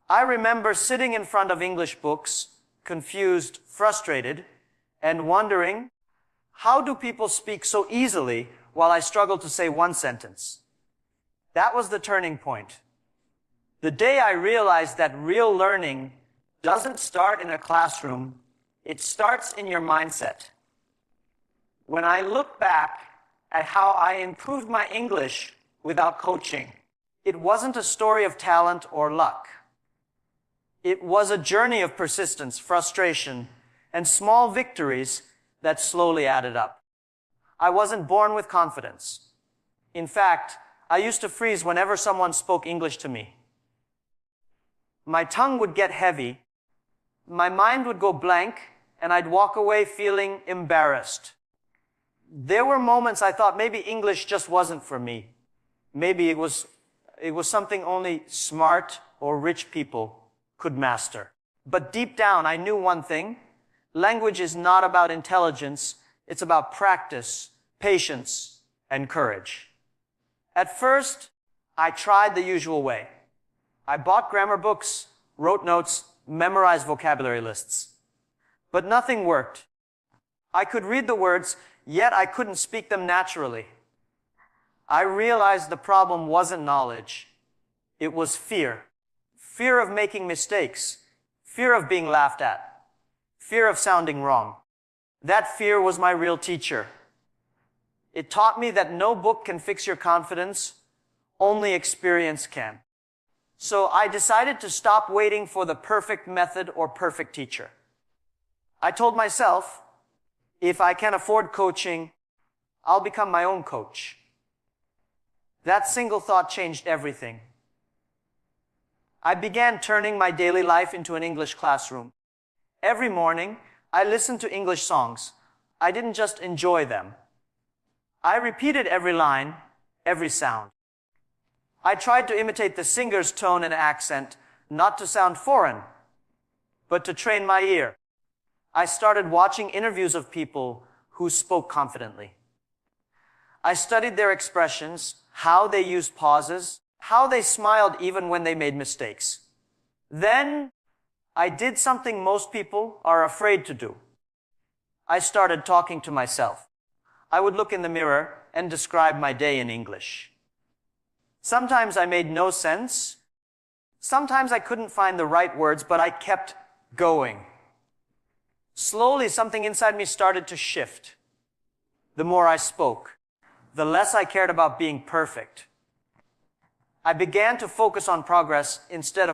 I remember sitting in front of English books, confused, frustrated, and wondering, how do people speak so easily while I struggle to say one sentence? That was the turning point. The day I realized that real learning doesn't start in a classroom, it starts in your mindset. When I look back at how I improved my English without coaching, it wasn't a story of talent or luck. It was a journey of persistence, frustration, and small victories that slowly added up. I wasn't born with confidence. In fact, I used to freeze whenever someone spoke English to me. My tongue would get heavy, my mind would go blank, and I'd walk away feeling embarrassed. There were moments I thought maybe English just wasn't for me. Maybe it was something only smart or rich people could master. But deep down, I knew one thing. Language is not about intelligence. It's about practice, patience, and courage. At first, I tried the usual way. I bought grammar books, wrote notes, memorized vocabulary lists. But nothing worked. I could read the words, yet I couldn't speak them naturally. I realized the problem wasn't knowledge. It was fear. Fear of making mistakes. Fear of being laughed at. Fear of sounding wrong. That fear was my real teacher. It taught me that no book can fix your confidence, only experience can. So I decided to stop waiting for the perfect method or perfect teacher. I told myself, if I can afford coaching, I'll become my own coach. That single thought changed everything. I began turning my daily life into an English classroom. Every morning, I listened to English songs. I didn't just enjoy them. I repeated every line, every sound. I tried to imitate the singer's tone and accent, not to sound foreign, but to train my ear. I started watching interviews of people who spoke confidently. I studied their expressions, how they used pauses, how they smiled even when they made mistakes. Then, I did something most people are afraid to do. I started talking to myself. I would look in the mirror and describe my day in English. Sometimes I made no sense. Sometimes I couldn't find the right words, but I kept going. Slowly, something inside me started to shift. The more I spoke, the less I cared about being perfect. I began to focus on progress instead of